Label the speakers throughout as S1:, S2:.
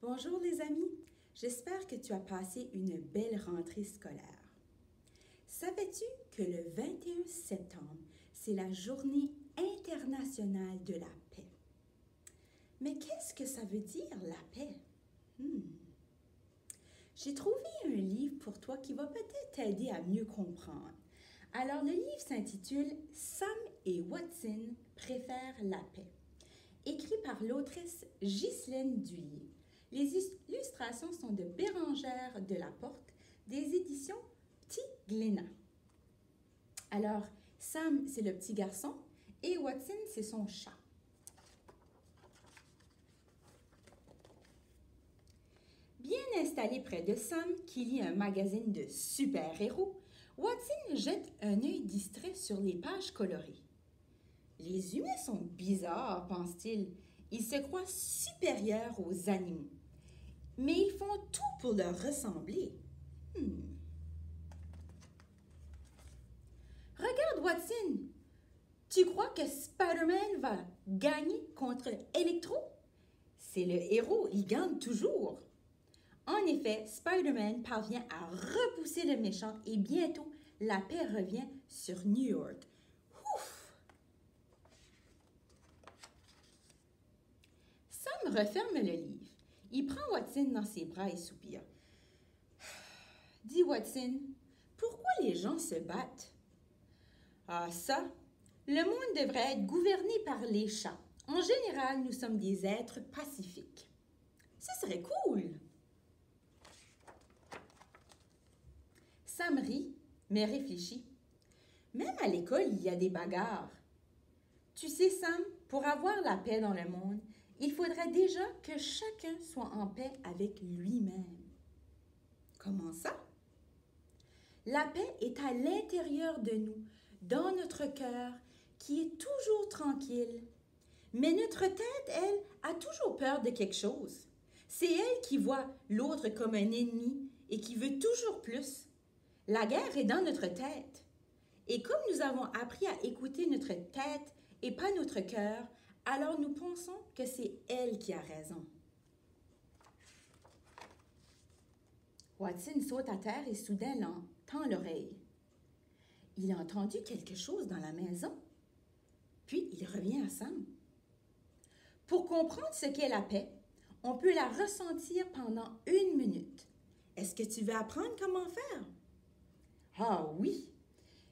S1: Bonjour les amis, j'espère que tu as passé une belle rentrée scolaire. Savais-tu que le 21 septembre, c'est la journée internationale de la paix? Mais qu'est-ce que ça veut dire la paix? J'ai trouvé un livre pour toi qui va peut-être t'aider à mieux comprendre. Alors le livre s'intitule Sam et Watson préfèrent la paix, écrit par l'autrice Ghislaine Dullier. Les illustrations sont de Bérangère de la Porte, des éditions Petit Glénat. Alors, Sam, c'est le petit garçon et Watson, c'est son chat. Bien installé près de Sam, qui lit un magazine de super-héros, Watson jette un œil distrait sur les pages colorées. Les humains sont bizarres, pense-t-il. Ils se croient supérieurs aux animaux. Mais ils font tout pour leur ressembler. Regarde, Watson. Tu crois que Spider-Man va gagner contre Electro? C'est le héros, il gagne toujours. En effet, Spider-Man parvient à repousser le méchant et bientôt, la paix revient sur New York. Ouf! Sam referme le livre. Il prend Watson dans ses bras et soupire. Dis Watson, pourquoi les gens se battent? Ah ça, le monde devrait être gouverné par les chats. En général, nous sommes des êtres pacifiques. Ce serait cool. Sam rit, mais réfléchit. Même à l'école, il y a des bagarres. Tu sais, Sam, pour avoir la paix dans le monde, il faudrait déjà que chacun soit en paix avec lui-même. Comment ça? La paix est à l'intérieur de nous, dans notre cœur, qui est toujours tranquille. Mais notre tête, elle, a toujours peur de quelque chose. C'est elle qui voit l'autre comme un ennemi et qui veut toujours plus. La guerre est dans notre tête. Et comme nous avons appris à écouter notre tête et pas notre cœur, alors nous pensons que c'est elle qui a raison. Watson saute à terre et soudain tend l'oreille. Il a entendu quelque chose dans la maison. Puis il revient à Sam. Pour comprendre ce qu'est la paix, on peut la ressentir pendant 1 minute. Est-ce que tu veux apprendre comment faire? Ah oui!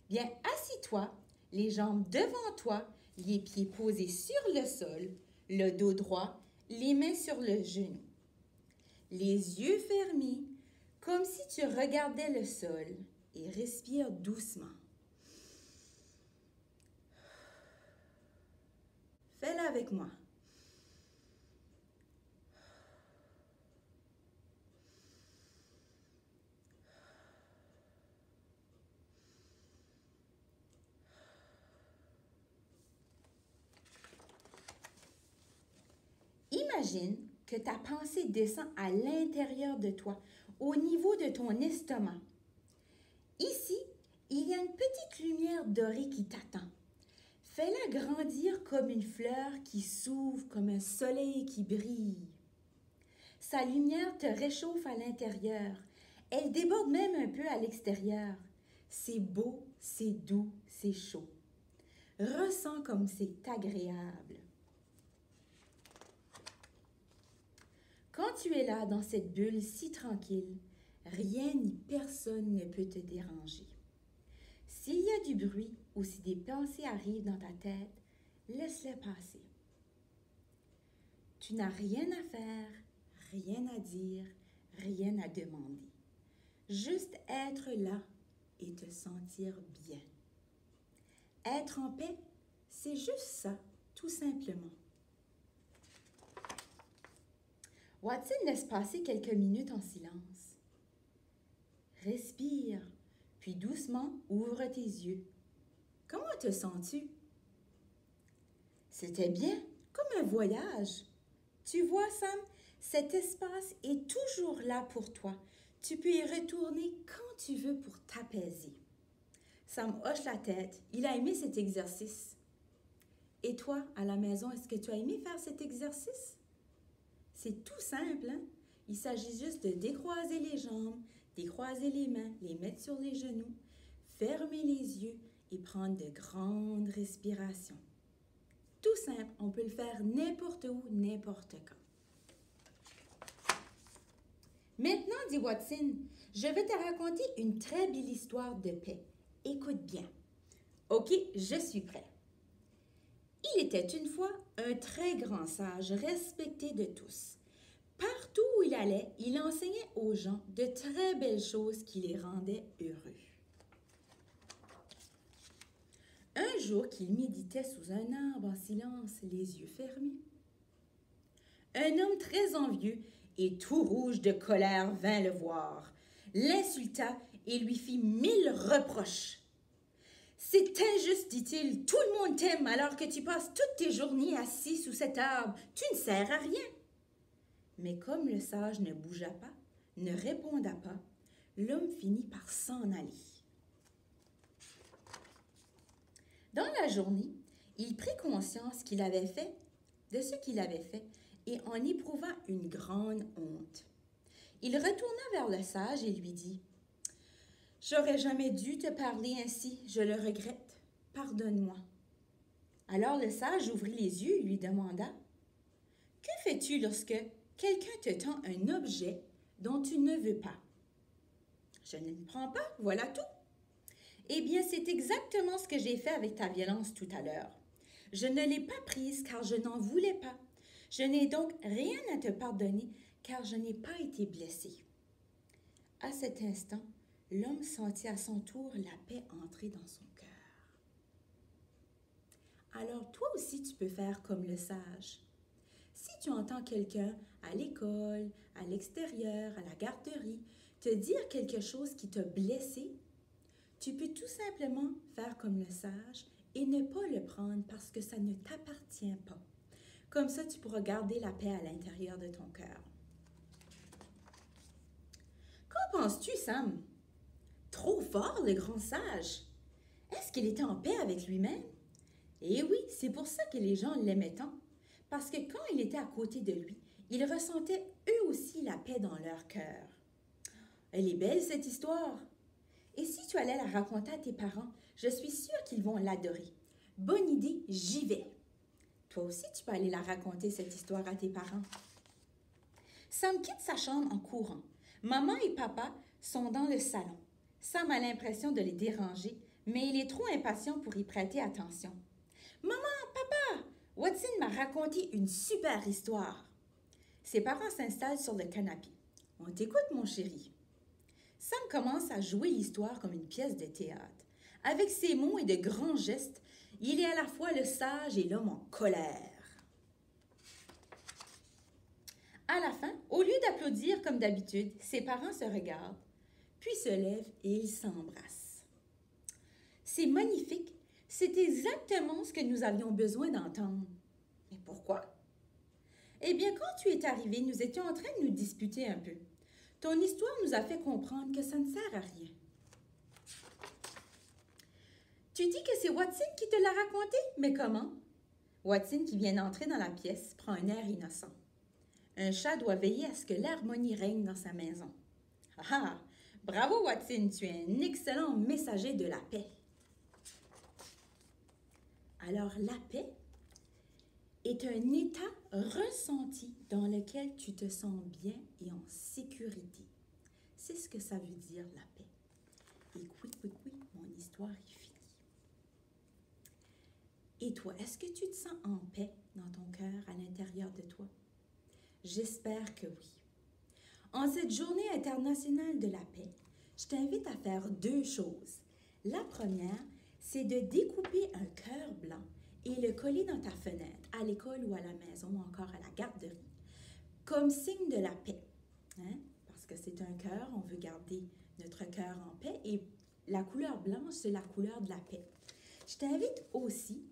S1: Bien, assis-toi, les jambes devant toi, les pieds posés sur le sol, le dos droit, les mains sur le genou. Les yeux fermés, comme si tu regardais le sol, et respire doucement. Fais-le avec moi. Imagine que ta pensée descend à l'intérieur de toi, au niveau de ton estomac. Ici, il y a une petite lumière dorée qui t'attend. Fais-la grandir comme une fleur qui s'ouvre, comme un soleil qui brille. Sa lumière te réchauffe à l'intérieur. Elle déborde même un peu à l'extérieur. C'est beau, c'est doux, c'est chaud. Ressens comme c'est agréable. Quand tu es là dans cette bulle si tranquille, rien ni personne ne peut te déranger. S'il y a du bruit ou si des pensées arrivent dans ta tête, laisse-les passer. Tu n'as rien à faire, rien à dire, rien à demander. Juste être là et te sentir bien. Être en paix, c'est juste ça, tout simplement. Watson laisse passer quelques minutes en silence. Respire, puis doucement ouvre tes yeux. Comment te sens-tu? C'était bien, comme un voyage. Tu vois, Sam, cet espace est toujours là pour toi. Tu peux y retourner quand tu veux pour t'apaiser. Sam hoche la tête. Il a aimé cet exercice. Et toi, à la maison, est-ce que tu as aimé faire cet exercice? C'est tout simple, hein? Il s'agit juste de décroiser les jambes, décroiser les mains, les mettre sur les genoux, fermer les yeux et prendre de grandes respirations. Tout simple, on peut le faire n'importe où, n'importe quand. Maintenant, dit Watson, je vais te raconter une très belle histoire de paix. Écoute bien. OK, je suis prêt. Il était une fois un très grand sage, respecté de tous. Partout où il allait, il enseignait aux gens de très belles choses qui les rendaient heureux. Un jour qu'il méditait sous un arbre en silence, les yeux fermés, un homme très envieux et tout rouge de colère vint le voir, l'insulta et lui fit 1000 reproches. « C'est injuste, dit-il, tout le monde t'aime alors que tu passes toutes tes journées assis sous cet arbre. Tu ne sers à rien. » Mais comme le sage ne bougea pas, ne répondit pas, l'homme finit par s'en aller. Dans la journée, il prit conscience qu'il avait fait de ce qu'il avait fait et en éprouva une grande honte. Il retourna vers le sage et lui dit « J'aurais jamais dû te parler ainsi, je le regrette, pardonne-moi. » Alors le sage ouvrit les yeux et lui demanda « Que fais-tu lorsque quelqu'un te tend un objet dont tu ne veux pas? »« Je ne le prends pas, voilà tout. » « Eh bien, c'est exactement ce que j'ai fait avec ta violence tout à l'heure. Je ne l'ai pas prise car je n'en voulais pas. Je n'ai donc rien à te pardonner car je n'ai pas été blessé. » À cet instant, l'homme sentit à son tour la paix entrer dans son cœur. Alors toi aussi tu peux faire comme le sage. Si tu entends quelqu'un à l'école, à l'extérieur, à la garderie, te dire quelque chose qui t'a blessé, tu peux tout simplement faire comme le sage et ne pas le prendre parce que ça ne t'appartient pas. Comme ça, tu pourras garder la paix à l'intérieur de ton cœur. Qu'en penses-tu, Sam? Trop fort, le grand sage. Est-ce qu'il était en paix avec lui-même? Eh oui, c'est pour ça que les gens l'aimaient tant. Parce que quand il était à côté de lui, ils ressentaient eux aussi la paix dans leur cœur. Elle est belle, cette histoire. Et si tu allais la raconter à tes parents, je suis sûre qu'ils vont l'adorer. Bonne idée, j'y vais. Toi aussi, tu peux aller la raconter, cette histoire, à tes parents. Sam quitte sa chambre en courant. Maman et papa sont dans le salon. Sam a l'impression de les déranger, mais il est trop impatient pour y prêter attention. « Maman, papa, Watson m'a raconté une super histoire. » Ses parents s'installent sur le canapé. « On t'écoute, mon chéri. » Sam commence à jouer l'histoire comme une pièce de théâtre. Avec ses mots et de grands gestes, il est à la fois le sage et l'homme en colère. À la fin, au lieu d'applaudir comme d'habitude, ses parents se regardent, puis se lèvent et ils s'embrassent. C'est magnifique, c'est exactement ce que nous avions besoin d'entendre. Mais pourquoi? Eh bien, quand tu es arrivé, nous étions en train de nous disputer un peu. Ton histoire nous a fait comprendre que ça ne sert à rien. Tu dis que c'est Watson qui te l'a raconté, mais comment? Watson, qui vient d'entrer dans la pièce, prend un air innocent. Un chat doit veiller à ce que l'harmonie règne dans sa maison. Ah! Bravo, Watson, tu es un excellent messager de la paix. Alors, la paix est un état ressenti dans lequel tu te sens bien et en sécurité. C'est ce que ça veut dire, la paix. Et oui, mon histoire est finie. Et toi, est-ce que tu te sens en paix dans ton cœur, à l'intérieur de toi? J'espère que oui. En cette journée internationale de la paix, je t'invite à faire 2 choses. La première, c'est de découper un cœur blanc et le coller dans ta fenêtre, à l'école ou à la maison ou encore à la garderie, comme signe de la paix. Hein? Parce que c'est un cœur, on veut garder notre cœur en paix et la couleur blanche, c'est la couleur de la paix. Je t'invite aussi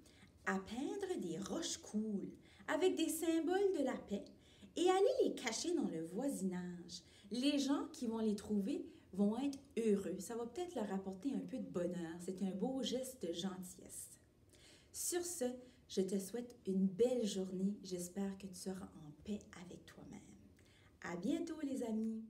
S1: à peindre des roches cool avec des symboles de la paix et aller les cacher dans le voisinage. Les gens qui vont les trouver vont être heureux. Ça va peut-être leur apporter un peu de bonheur. C'est un beau geste de gentillesse. Sur ce, je te souhaite une belle journée. J'espère que tu seras en paix avec toi-même. À bientôt, les amis!